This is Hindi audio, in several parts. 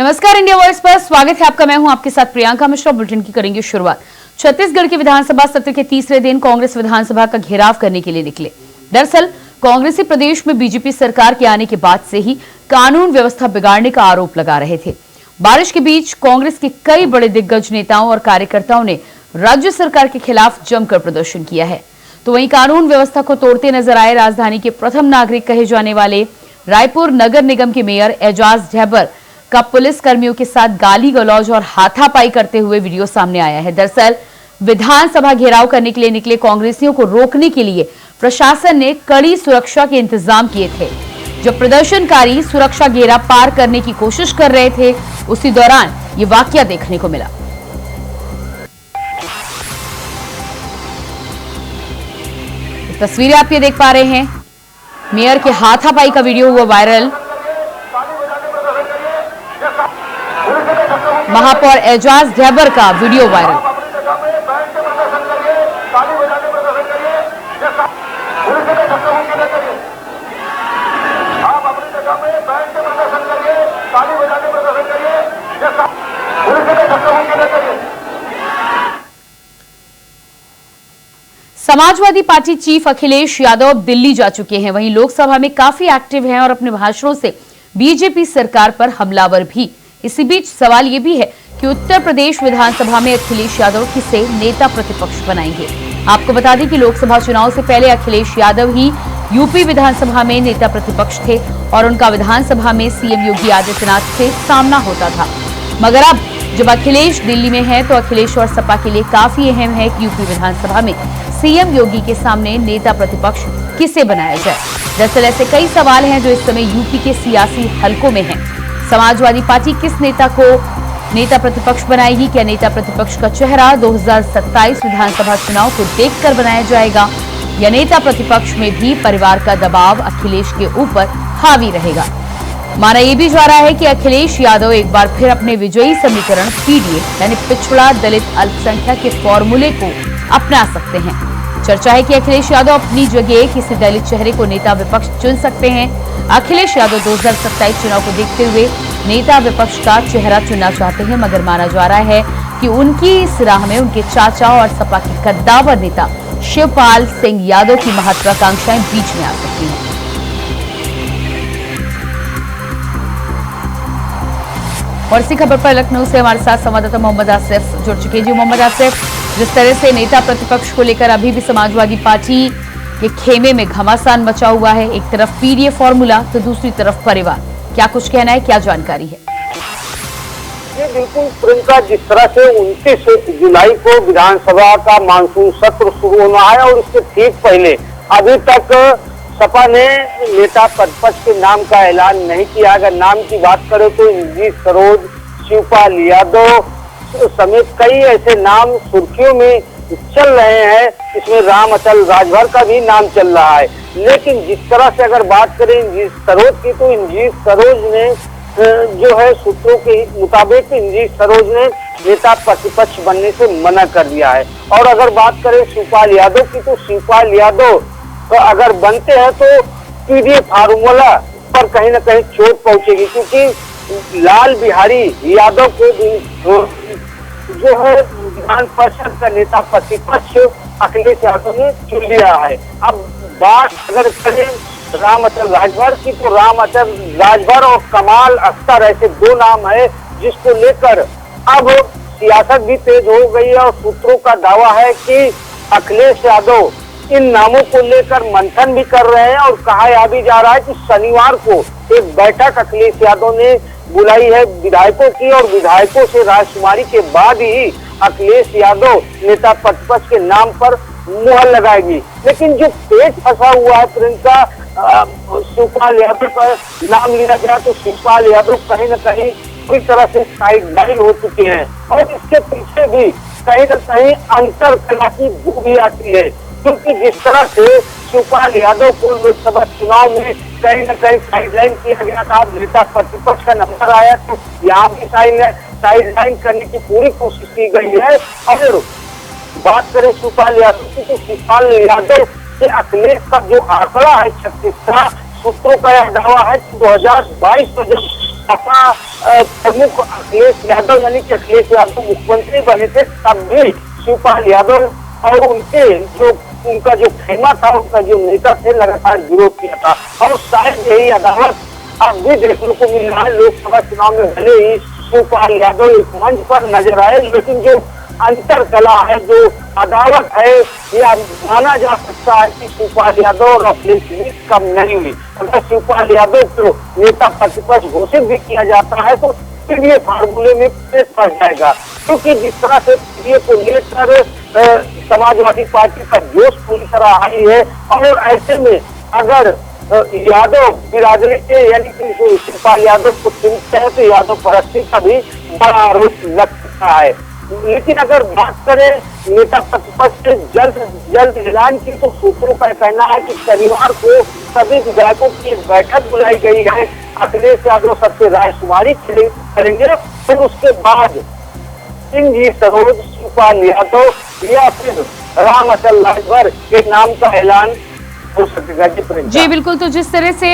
नमस्कार, इंडिया वॉइस पर स्वागत है आपका। मैं हूं आपके साथ प्रियंका मिश्रा। बुलेटिन की करेंगे शुरुआत। छत्तीसगढ़ के विधानसभा सत्र के तीसरे दिन कांग्रेस विधानसभा का घेराव करने के लिए निकले। दरअसल कांग्रेसी प्रदेश में बीजेपी सरकार के आने के बाद से ही कानून व्यवस्था बिगाड़ने का आरोप लगा रहे थे। बारिश के बीच कांग्रेस के कई बड़े दिग्गज नेताओं और कार्यकर्ताओं ने राज्य सरकार के खिलाफ जमकर प्रदर्शन किया है। तो वहीं कानून व्यवस्था को तोड़ते नजर आए राजधानी के प्रथम नागरिक कहे जाने वाले रायपुर नगर निगम के मेयर एजाज ढेबर का पुलिस कर्मियों के साथ गाली गलौज और हाथापाई करते हुए वीडियो सामने आया है। दरअसल विधानसभा घेराव करने के लिए निकले कांग्रेसियों को रोकने के लिए प्रशासन ने कड़ी सुरक्षा के इंतजाम किए थे। जब प्रदर्शनकारी सुरक्षा घेरा पार करने की कोशिश कर रहे थे, उसी दौरान ये वाकया देखने को मिला। तस्वीरें आप ये देख पा रहे हैं, मेयर के हाथापाई का वीडियो हुआ वायरल। महापौर एजाज ढेबर का video viral. Samajwadi party chief Akhilesh Yadav Delhi जा चुके हैं। वहीं लोकसभा में काफी एक्टिव हैं और अपने भाषणों से बीजेपी सरकार पर हमलावर भी। इसी बीच सवाल ये भी है कि उत्तर प्रदेश विधानसभा में अखिलेश यादव किसे नेता प्रतिपक्ष बनाएंगे। आपको बता दें कि लोकसभा चुनाव से पहले अखिलेश यादव ही यूपी विधानसभा में नेता प्रतिपक्ष थे और उनका विधानसभा में सीएम योगी आदित्यनाथ से सामना होता था। मगर अब जब अखिलेश दिल्ली में है तो अखिलेश और सपा के लिए काफी अहम है कि यूपी विधानसभा में सीएम योगी के सामने नेता प्रतिपक्ष किसे बनाया जाए। दरअसल ऐसे कई सवाल हैं जो इस समय यूपी के सियासी हलकों में हैं। समाजवादी पार्टी किस नेता को नेता प्रतिपक्ष बनाएगी? क्या नेता प्रतिपक्ष का चेहरा 2027 विधानसभा चुनाव को देखकर बनाया जाएगा या नेता प्रतिपक्ष में भी परिवार का दबाव अखिलेश के ऊपर हावी रहेगा? माना यह भी जा रहा है कि अखिलेश यादव एक बार फिर अपने विजयी समीकरण पीडीए यानी पिछड़ा दलित अल्पसंख्यक के फॉर्मूले को अपना सकते हैं। चर्चा है कि अखिलेश यादव अपनी जगह किसी दलित चेहरे को नेता विपक्ष चुन सकते हैं। अखिलेश यादव 2027 चुनाव को देखते हुए नेता विपक्ष का चेहरा चुनना चाहते हैं, मगर माना जा रहा है कि उनकी इस राह में उनके चाचा और सपा के कद्दावर नेता शिवपाल सिंह यादव की महत्वाकांक्षाएं बीच में आ सकती हैं। और इसी खबर पर लखनऊ से हमारे साथ संवाददाता मोहम्मद आसिफ जुड़ चुके हैं। जी मोहम्मद आसिफ, जिस तरह से नेता प्रतिपक्ष को लेकर अभी भी समाजवादी पार्टी के खेमे में घमासान मचा हुआ है, एक तरफ पीडीए फॉर्मूला तो दूसरी तरफ परिवार, क्या कुछ कहना है, क्या जानकारी है? ये बिल्कुल प्रियंका, जिस तरह से 29 जुलाई को विधानसभा का मानसून सत्र शुरू होना है और इसके ठीक पहले अभी तक सपा ने नेता प्रतिपक्ष के नाम का ऐलान नहीं किया। अगर नाम की बात करें तो इंजीत सरोज, शिवपाल यादव समेत कई ऐसे नाम सुर्खियों में चल रहे हैं। इसमें राम अचल राजभर का भी नाम चल रहा है। लेकिन जिस तरह से अगर बात करें इंजीत सरोज की, तो इंजीत सरोज ने जो है सूत्रों के मुताबिक इंजीत सरोज ने नेता प्रतिपक्ष बनने से मना कर दिया है। और अगर बात करें शिवपाल यादव की, तो शिवपाल यादव तो अगर बनते हैं तो पीडीए फार्मूला पर कहीं ना कहीं चोट पहुंचेगी, क्योंकि लाल बिहारी यादव को जो है विधान परिषद का नेता प्रतिपक्ष अखिलेश यादव ने चुन लिया है। अब बात अगर करें राम अचल राजभर की, तो राम अचल राजभर और कमाल अख्तर ऐसे दो नाम है जिसको लेकर अब सियासत भी तेज हो गई है और सूत्रों का दावा है कि अखिलेश यादव इन नामों को लेकर मंथन भी कर रहे हैं। और कहा यह भी जा रहा है कि शनिवार को एक बैठक अखिलेश यादव ने बुलाई है विधायकों की, और विधायकों से राजकुमारी के बाद ही अखिलेश यादव नेता प्रतिपक्ष के नाम पर मुहर लगाएगी। लेकिन जो पेच फंसा हुआ है प्रियंका, शिवपाल यादव का नाम लिया गया तो शिवपाल यादव कहीं न कहीं पूरी तरह से साइडलाइन हो चुके हैं और इसके पीछे भी कहीं न कहीं अंतर कला की बू भी आती है, क्योंकि जिस तरह से शिवपाल यादव को लोकसभा चुनाव में कहीं न कहीं साइडलाइन किया गया था, नेता प्रतिपक्ष का नंबर आया तो यहाँ भी साइडलाइन करने की पूरी कोशिश की गई है। और बात करें शिवपाल यादव की, तो शिवपाल यादव से अखिलेश का जो आंकड़ा है 36 का, सूत्रों का यह दावा है कि 2022 में जब सपा प्रमुख अखिलेश यादव यानी कि अखिलेश यादव मुख्यमंत्री बने थे, तब भी शिवपाल यादव और उनका जो खेमा था, उनका जो नेता थे, लगातार विरोध किया था। और शायद यही अदावत अब भी देखने को मिल रहा है। लोकसभा चुनाव में भले ही शिवपाल यादव एक मंच पर नजर आए, लेकिन जो अंतर कला है, जो अदावत है, यह माना जा सकता है कि शिवपाल यादव और अखिलेश के बीच कम नहीं हुई। अगर शिवपाल यादव को नेता प्रतिपक्ष घोषित भी किया जाता है तो फिर ये फार्मूले में पेश पड़ जाएगा, क्योंकि जिस तरह से पीडीए को लेकर समाजवादी पार्टी का जोश पूरी तरह आई है। और ऐसे में अगर यादव बिरादरी के यानी कि शिवपाल यादव को चुनते हैं तो यादव परस्ती का भी बड़ा आरोप लग सकता है। लेकिन अगर बात करें नेता प्रतिपक्ष से जल्द ऐलान की, तो सूत्रों का कहना है कि शनिवार को सभी विधायकों की एक बैठक बुलाई गई है। अखिलेश यादव सबसे रायशुमारी करेंगे, फिर उसके बाद सिंह जी सरोज, शिवपाल यादव या फिर राम अचल राजभर के नाम का ऐलान हो सकेगा। जी बिल्कुल। तो जिस तरह से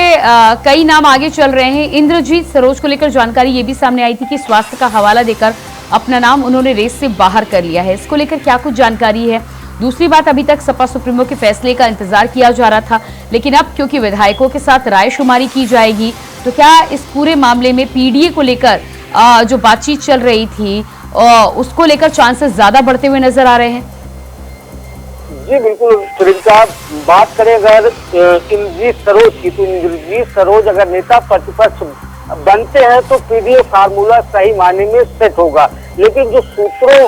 कई नाम आगे चल रहे हैं, इंद्रजीत सरोज को लेकर जानकारी ये भी सामने आई थी कि स्वास्थ्य का हवाला देकर अपना नाम उन्होंने रेस से बाहर कर लिया है। इसको लेकर क्या कुछ जानकारी है? दूसरी बात, अभी तक सपा सुप्रीमो के फैसले का इंतजार किया जा रहा था, लेकिन अब क्योंकि विधायकों के साथ रायशुमारी की जाएगी, तो क्या इस पूरे मामले में पीडीए को लेकर जो बातचीत चल रही थी उसको लेकर चांसेस ज्यादा बढ़ते हुए नजर आ रहे हैं? जी बिल्कुल प्रियंका, बात करें अगर इंद्रजीत सरोज की, तो इंद्रजीत सरोज अगर नेता प्रतिपक्ष बनते हैं तो पीडीए फार्मूला सही मायने में सेट होगा। लेकिन जो सूत्रों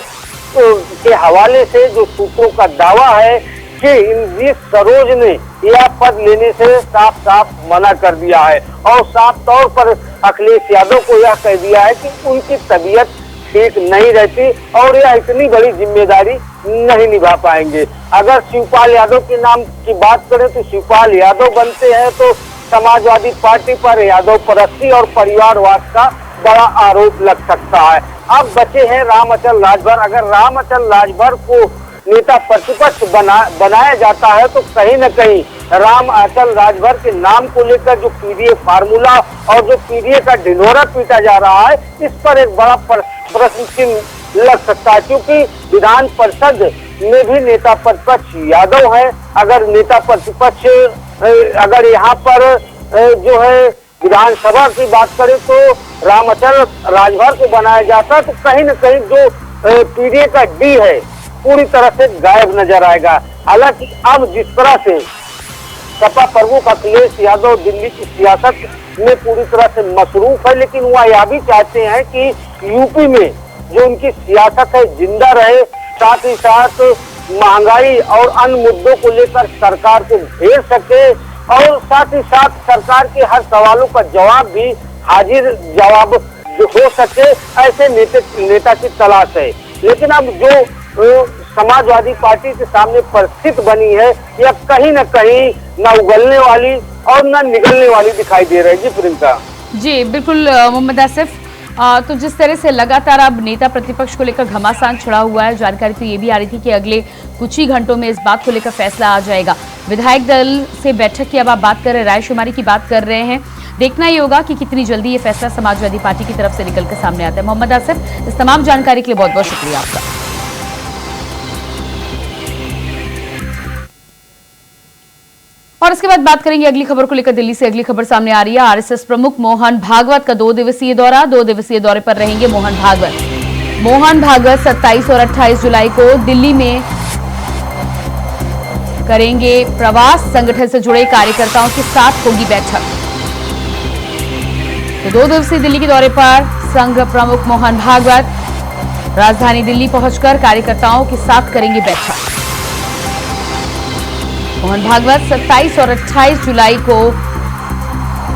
के हवाले से जो सूत्रों का दावा है कि इंद्रजीत सरोज ने यह पद लेने से साफ साफ मना कर दिया है और साफ तौर पर अखिलेश यादव को यह कह दिया है कि उनकी तबीयत ठीक नहीं रहती और यह इतनी बड़ी जिम्मेदारी नहीं निभा पाएंगे। अगर शिवपाल यादव के नाम की बात करें तो शिवपाल यादव बनते हैं तो समाजवादी पार्टी पर यादव परस्ती और परिवारवाद का बड़ा आरोप लग सकता है। अब बचे हैं राम अचल राजभर। अगर राम अचल राजभर को नेता प्रतिपक्ष बनाया जाता है तो कहीं न कहीं राम अचल राजभर के नाम को लेकर जो पीडीए फार्मूला और जो पीडीए का ढिंढोरा पीटा जा रहा है, इस पर एक बड़ा प्रश्न चिन्ह लग सकता है, क्योंकि विधान परिषद में भी नेता प्रतिपक्ष यादव है। अगर नेता प्रतिपक्ष अगर यहाँ पर जो है विधानसभा की बात करें तो राम अचल राजभर को बनाया जाता तो कहीं न कहीं जो पीडीए का डी है पूरी तरह से गायब नजर आएगा। हालांकि अब जिस तरह से सपा प्रमुख अखिलेश यादव दिल्ली की सियासत में पूरी तरह से मसरूफ है, लेकिन वह यह भी चाहते हैं कि यूपी में जो उनकी सियासत है जिंदा रहे, साथ ही साथ महंगाई और अन्य मुद्दों को लेकर सरकार को घेर सके और साथ ही साथ सरकार के हर सवालों का जवाब भी हाजिर जवाब हो सके, ऐसे नेता की तलाश है। लेकिन अब जो समाजवादी पार्टी के सामने परिस्थिति बनी है, यह कहीं न कहीं न उगलने वाली और न निगलने वाली दिखाई दे रही है। जी प्रियंका। जी बिल्कुल मोहम्मद आसिफ, तो जिस तरह से लगातार अब नेता प्रतिपक्ष को लेकर घमासान छड़ा हुआ है, जानकारी तो ये भी आ रही थी कि अगले कुछ ही घंटों में इस बात को लेकर फैसला आ जाएगा। विधायक दल से बैठक की अब आप बात कर रहे हैं, रायशुमारी की बात कर रहे हैं, देखना ही होगा कि कितनी जल्दी ये फैसला समाजवादी पार्टी की तरफ से निकल कर सामने आता है। मोहम्मद आसिफ, इस तमाम जानकारी के लिए बहुत बहुत शुक्रिया आपका। और इसके बाद बात करेंगे अगली खबर को लेकर। दिल्ली से अगली खबर सामने आ रही है। आरएसएस प्रमुख मोहन भागवत का 2 दिवसीय दौरे पर रहेंगे मोहन भागवत 27 और 28 जुलाई को दिल्ली में करेंगे प्रवास। संगठन से जुड़े कार्यकर्ताओं के साथ होगी बैठक। तो 2 दिवसीय दिल्ली के दौरे पर संघ प्रमुख मोहन भागवत राजधानी दिल्ली पहुंचकर कार्यकर्ताओं के साथ करेंगे बैठक। मोहन भागवत 27 और 28 जुलाई को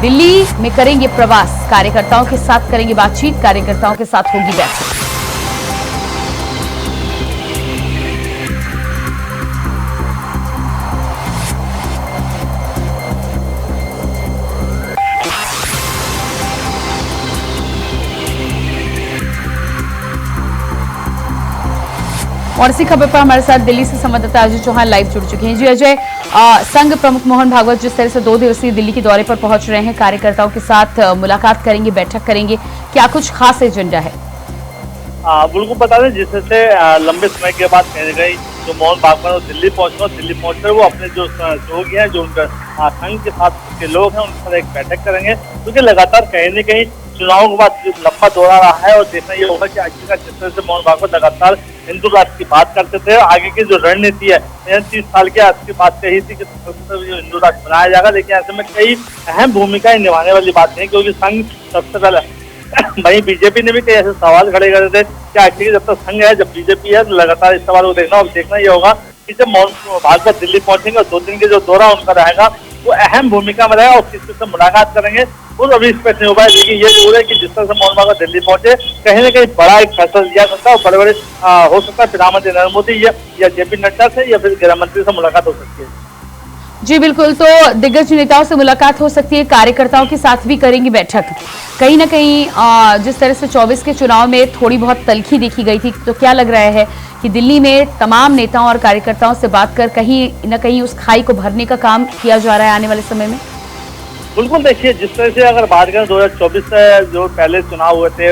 दिल्ली में करेंगे प्रवास, कार्यकर्ताओं के साथ करेंगे बातचीत, कार्यकर्ताओं के साथ होगी बैठक। और इसी खबर पर हमारे साथ दिल्ली से संवाददाता अजय चौहान लाइव जुड़ चुके हैं। जी अजय, संघ प्रमुख मोहन भागवत जिस तरह से 2 दिवसीय दिल्ली के दौरे पर पहुंच रहे हैं, कार्यकर्ताओं के साथ मुलाकात करेंगे, बैठक करेंगे, क्या कुछ खास एजेंडा है? बिल्कुल बता दें, जिस तरह से लंबे समय के बाद कहीं न कहीं जो मोहन भागवत दिल्ली पहुंचकर वो अपने जो सहयोगी हैं, जो उनका संघ के साथ के लोग हैं, उनके साथ एक बैठक करेंगे, क्योंकि लगातार कहीं न कहीं चुनावों के बाद लंबा दौरा रहा है और देखना ये होगा कि आखिरकार जिस तरह से मोहन भागवत लगातार हिंदू राष्ट्र की बात करते थे, आगे की जो रणनीति है 30 साल के आज की बात कही थी कि हिंदू राष्ट्र बनाया जाएगा, लेकिन ऐसे में कई अहम भूमिकाएं निभाने वाली बात है, क्योंकि संघ सबसे पहले वहीं बीजेपी ने भी कई ऐसे सवाल खड़े करे थे कि आखिर जब तक संघ है, जब बीजेपी है, तो लगातार इस सवाल को देखना ये होगा कि जब मोहन भागवत दिल्ली पहुंचेंगे और 2 दिन के जो दौरा उनका रहेगा वो अहम भूमिका में रहेगा और किसी से मुलाकात करेंगे और अभी इस पर नहीं हुआ है। लेकिन ये जरूर है कि जिस तरह से मोहन भागवत दिल्ली पहुंचे, कहीं न कहीं बड़ा एक फैसला लिया सकता है और बड़े बड़े हो सकता है प्रधानमंत्री नरेंद्र मोदी या जेपी नड्डा से या फिर गृह मंत्री से मुलाकात हो सकती है। जी बिल्कुल, तो दिग्गज नेताओं से मुलाकात हो सकती है, कार्यकर्ताओं के साथ भी करेंगी बैठक। कहीं ना कहीं जिस तरह से 24 के चुनाव में थोड़ी बहुत तल्खी देखी गई थी, तो क्या लग रहा है कि दिल्ली में तमाम नेताओं और कार्यकर्ताओं से बात कर कहीं न कहीं उस खाई को भरने का काम किया जा रहा है आने वाले समय में? बिल्कुल, देखिए जिस तरह से अगर बात करें 2024 से जो पहले चुनाव हुए थे,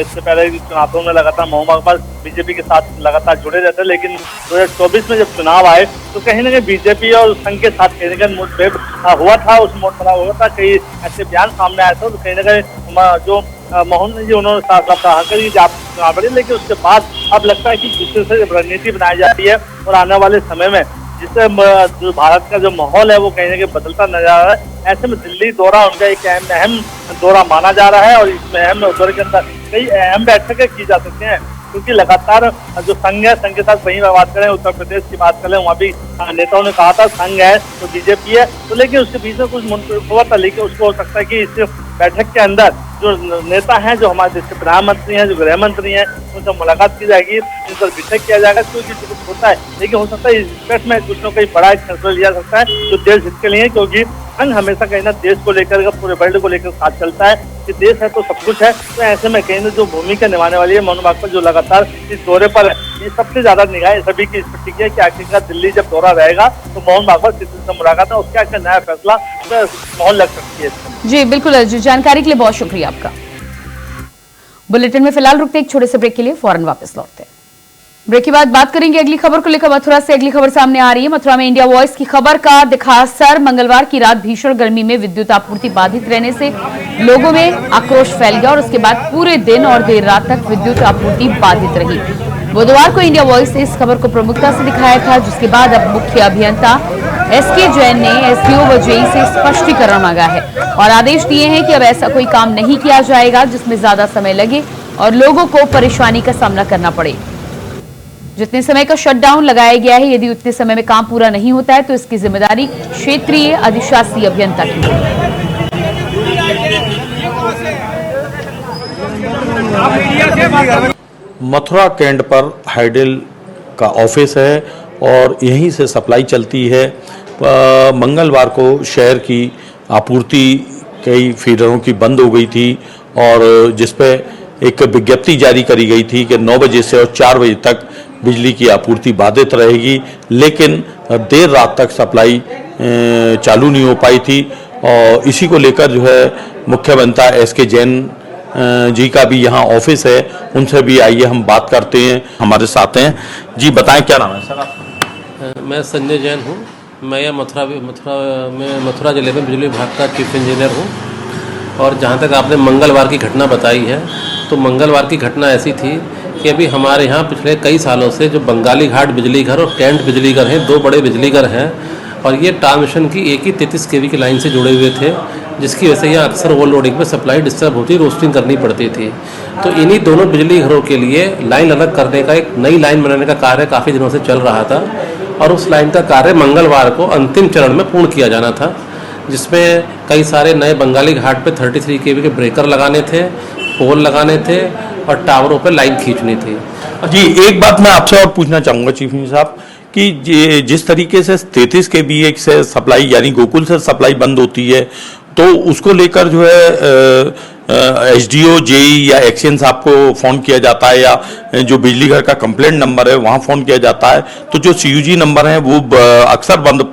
इससे पहले चुनावों में लगातार मोहन भागवत बीजेपी के साथ लगातार जुड़े रहते, लेकिन 2024 में जब चुनाव आए तो कहीं न कहीं बीजेपी और संघ के साथ कहीं न कहीं मुठभेड़ हुआ था, उस मुठभेड़ हुआ था, कई ऐसे बयान सामने आए थे, तो कहीं न कहीं जो मोहन जी उन्होंने कहा कि आप चुनाव लड़े, लेकिन उसके बाद अब लगता है कि जिस तरह से रणनीति बनाई जा रही है और आने वाले समय में जिससे जो भारत का जो माहौल है वो कहीं न कहीं बदलता नजर आ रहा है, ऐसे में दिल्ली दौरा उनका एक अहम दौरा माना जा रहा है और इसमें अहम दौरे के अंदर कई अहम बैठकें की जा सकती हैं, क्योंकि लगातार जो संघ है, संघ के साथ वहीं बात करें, उत्तर प्रदेश की बात करें, वहाँ भी नेताओं ने कहा था संघ है तो बीजेपी है, तो लेकिन उसके बीच में कुछ मुनफिद हुआ था, लेकिन उसको हो सकता है कि इस बैठक के अंदर जो नेता हैं, जो हमारे देश के प्रधानमंत्री हैं, जो गृह मंत्री हैं, उनसे मुलाकात की जाएगी, इन पर विचार किया जाएगा, क्योंकि कुछ होता है, लेकिन हो सकता है इस बैठक में कुछ न कोई बड़ा एक फैसला लिया सकता है जो देश हित के लिए, क्योंकि संघ हमेशा कहीं ना देश को लेकर, पूरे वर्ल्ड को लेकर साथ चलता है कि देश है तो सब कुछ है, तो ऐसे में कहीं ना जो भूमिका निभाने वाली है मोहन भागवत जो लगातार इस दौरे पर है, ये सबसे ज्यादा निगाहें सभी की इस पर टिकी है कि आखिरकार दिल्ली जब दौरा रहेगा तो मोहन भागवत से मुलाकात है, उसका एक नया फैसला माहौल लग सकती है। जी बिल्कुल, जानकारी के लिए बहुत शुक्रिया आपका। बुलेटिन में फिलहाल रुकते एक छोटे से ब्रेक के लिए, फौरन वापस लौटते हैं। ब्रेक के बाद बात करेंगे अगली खबर को लेकर। मथुरा से अगली खबर सामने आ रही है। मथुरा में इंडिया वॉइस की खबर का दिखा असर। मंगलवार की रात भीषण गर्मी में विद्युत आपूर्ति बाधित रहने से लोगों में आक्रोश फैल गया और उसके बाद पूरे दिन और देर रात तक विद्युत आपूर्ति बाधित रही। बुधवार को इंडिया वॉइस ने इस खबर को प्रमुखता से दिखाया था, जिसके बाद अब मुख्य अभियंता एसके जैन ने एसडीओ व जेई से स्पष्टीकरण मांगा है और आदेश दिए हैं कि अब ऐसा कोई काम नहीं किया जाएगा जिसमें ज्यादा समय लगे और लोगों को परेशानी का सामना करना पड़े। जितने समय का शटडाउन लगाया गया है, यदि उतने समय में काम पूरा नहीं होता है तो इसकी जिम्मेदारी क्षेत्रीय अधिशासी अभियंता की है। मथुरा कैंट पर हाइडेल का ऑफिस है और यहीं से सप्लाई चलती है। मंगलवार को शहर की आपूर्ति कई फीडरों की बंद हो गई थी और जिसपे एक विज्ञप्ति जारी करी गई थी कि 9 बजे से और 4 बजे तक बिजली की आपूर्ति बाधित रहेगी, लेकिन देर रात तक सप्लाई चालू नहीं हो पाई थी और इसी को लेकर जो है मुख्य अभियंता एसके जैन जी का भी यहाँ ऑफिस है, उनसे भी आइए हम बात करते हैं। हमारे साथ हैं जी, बताएं क्या नाम है सर आप? मैं संजय जैन हूँ। मैं यह मथुरा जिले में बिजली विभाग का चीफ इंजीनियर हूँ। और जहाँ तक आपने मंगलवार की घटना बताई है, तो मंगलवार की घटना ऐसी थी कि अभी हमारे यहाँ पिछले कई सालों से जो बंगाली घाट बिजली घर और कैंट बिजली घर हैं, 2 बड़े बिजली घर हैं और ये ट्रांसमिशन की एक ही 33 kV की लाइन से जुड़े हुए थे, जिसकी वजह से यहाँ अक्सर ओवरलोडिंग में सप्लाई डिस्टर्ब होती, रोस्टिंग करनी पड़ती थी। तो इन्हीं दोनों बिजली घरों के लिए लाइन अलग करने का एक नई लाइन बनाने का कार्य काफ़ी दिनों से चल रहा था और उस लाइन का कार्य मंगलवार को अंतिम चरण में पूर्ण किया जाना था, जिसमें कई सारे नए बंगाली घाट पे 33 kV के ब्रेकर लगाने थे, पोल लगाने थे और टावरों पर लाइन खींचनी थी। जी, एक बात मैं आपसे और पूछना चाहूँगा चीफ इंजीनियर साहब कि जिस तरीके से 33 kV से सप्लाई यानी गोकुल से सप्लाई बंद होती है तो उसको लेकर जो है एसडीओ जेई या एक्शन साहब को फोन किया जाता है, या जो बिजली घर का कंप्लेंट नंबर है वहां फोन किया जाता है। तो जो सीयूजी नंबर है वो अक्सर बंद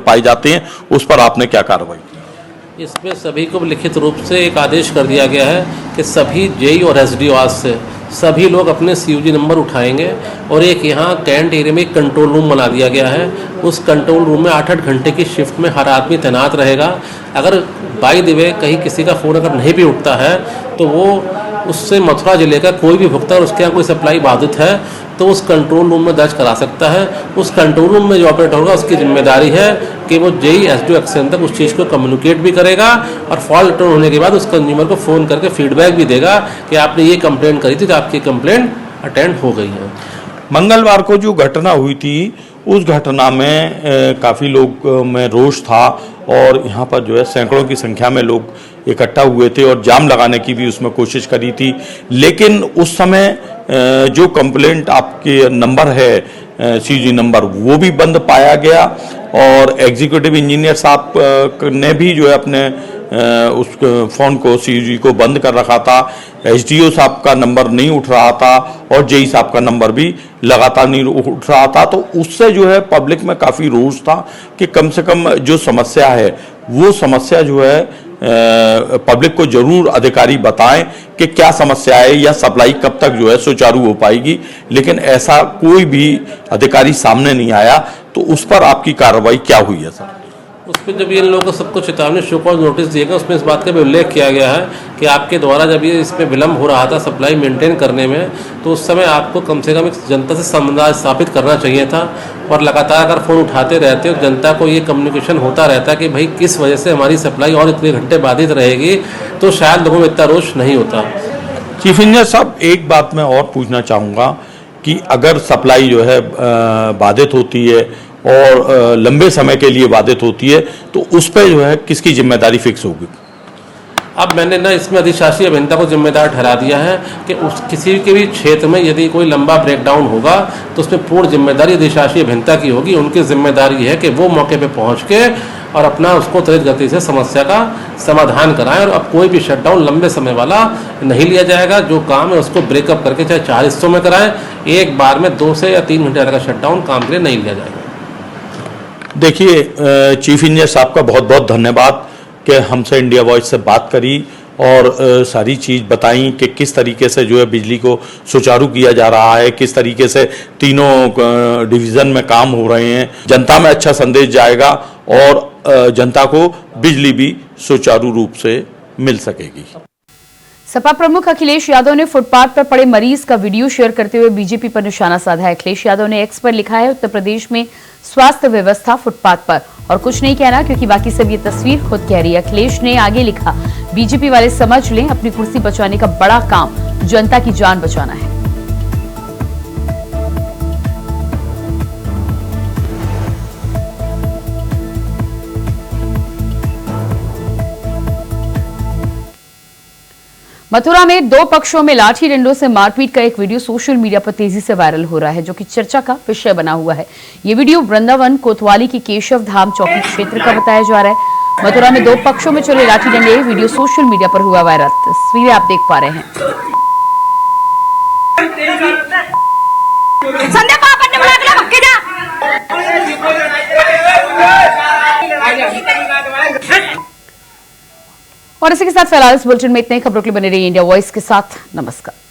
पाए जाते हैं, उस पर आपने क्या कार्रवाई की? इसमें सभी को लिखित रूप से एक आदेश कर दिया गया है कि सभी जेई और एसडीओ आज से सभी लोग अपने सीयूजी नंबर उठाएंगे, और एक यहाँ कैंट एरिया में एक कंट्रोल रूम बना दिया गया है। उस कंट्रोल रूम में 8-8 घंटे की शिफ्ट में हर आदमी तैनात रहेगा। अगर बाय द वे कहीं किसी का फ़ोन अगर नहीं भी उठता है तो वो उससे मथुरा जिले का कोई भी भुगतान, उसके यहाँ कोई सप्लाई बाधित है तो उस कंट्रोल रूम में दर्ज करा सकता है। उस कंट्रोल रूम में जो ऑपरेटर होगा उसकी जिम्मेदारी है कि वो जेई एसडीओ एक्शन तक उस चीज़ को कम्युनिकेट भी करेगा, और फॉल्ट रिटर्न होने के बाद उस कंज्यूमर को फ़ोन करके फीडबैक भी देगा कि आपने ये कंप्लेंट करी थी तो आपकी कंप्लेंट अटेंड हो गई है। मंगलवार को जो घटना हुई थी उस घटना में काफ़ी लोग में रोष था, और यहाँ पर जो है सैकड़ों की संख्या में लोग इकट्ठा हुए थे और जाम लगाने की भी उसमें कोशिश करी थी। लेकिन उस समय जो कंप्लेंट आपके नंबर है सीयूजी नंबर, वो भी बंद पाया गया, और एग्जीक्यूटिव इंजीनियर साहब ने भी जो है अपने उस फ़ोन को सीयूजी को बंद कर रखा था। एसडीओ साहब का नंबर नहीं उठ रहा था, और जेई साहब का नंबर भी लगातार नहीं उठ रहा था। तो उससे जो है पब्लिक में काफ़ी रोष था कि कम से कम जो समस्या है वो समस्या जो है पब्लिक को जरूर अधिकारी बताएं कि क्या समस्या है, या सप्लाई कब तक जो है सुचारू हो पाएगी। लेकिन ऐसा कोई भी अधिकारी सामने नहीं आया। तो उस पर आपकी कार्रवाई क्या हुई है सर? उस पर जब ये लोगों को सबको चेतावनी शो कॉज नोटिस दिए गए, उसमें इस बात का भी उल्लेख किया गया है कि आपके द्वारा जब ये इसमें विलम्ब हो रहा था सप्लाई मेंटेन करने में, तो उस समय आपको कम से कम एक जनता से संवाद स्थापित करना चाहिए था। और लगातार अगर फ़ोन उठाते रहते और जनता को ये कम्युनिकेशन होता रहता कि भाई किस वजह से हमारी सप्लाई और इतने घंटे बाधित रहेगी, तो शायद लोगों में इतना रोष नहीं होता। चीफ इंजीनियर साहब, एक बात मैं और पूछना चाहूँगा कि अगर सप्लाई जो है बाधित होती है और लंबे समय के लिए बाधित होती है, तो उस पर जो है किसकी जिम्मेदारी फिक्स होगी? अब मैंने ना इसमें अधिशासी अभियंता को जिम्मेदार ठहरा दिया है कि उस किसी के भी क्षेत्र में यदि कोई लंबा ब्रेकडाउन होगा तो उसमें पूर्ण जिम्मेदारी अधिशासी अभियंता की होगी। उनकी जिम्मेदारी है कि वो मौके पे पहुंच के और अपना उसको त्वरित गति से समस्या का समाधान कराएं। और अब कोई भी शटडाउन लंबे समय वाला नहीं लिया जाएगा। जो काम है उसको ब्रेकअप करके चाहे 4 हिस्सों में कराएं, एक बार में 2 से या 3 घंटे का शटडाउन काम के लिए नहीं लिया जाएगा। देखिए, चीफ इंजीनियर साहब का बहुत बहुत धन्यवाद कि हमसे इंडिया वॉइस से बात करी और सारी चीज़ बताई कि किस तरीके से जो है बिजली को सुचारू किया जा रहा है, किस तरीके से तीनों डिवीज़न में काम हो रहे हैं। जनता में अच्छा संदेश जाएगा और जनता को बिजली भी सुचारू रूप से मिल सकेगी। सपा प्रमुख अखिलेश यादव ने फुटपाथ पर पड़े मरीज का वीडियो शेयर करते हुए बीजेपी पर निशाना साधा है। अखिलेश यादव ने एक्स पर लिखा है, उत्तर प्रदेश में स्वास्थ्य व्यवस्था फुटपाथ पर, और कुछ नहीं कहना क्योंकि बाकी सब ये तस्वीर खुद कह रही है। अखिलेश ने आगे लिखा, बीजेपी वाले समझ लें अपनी कुर्सी बचाने का बड़ा काम जनता की जान बचाना है। मथुरा में 2 पक्षों में लाठी डंडों से मारपीट का एक वीडियो सोशल मीडिया पर तेजी से वायरल हो रहा है, जो कि चर्चा का विषय बना हुआ है। ये वीडियो वृंदावन कोतवाली की केशव धाम चौकी क्षेत्र का बताया जा रहा है। मथुरा में 2 पक्षों में चले लाठी डंडे वीडियो सोशल मीडिया पर हुआ वायरल। तस्वीरें आप देख पा रहे हैं। और इसी के साथ फिलहाल इस बुलेटिन में इतने। खबरों के लिए बने रहिए इंडिया वॉइस के साथ। नमस्कार।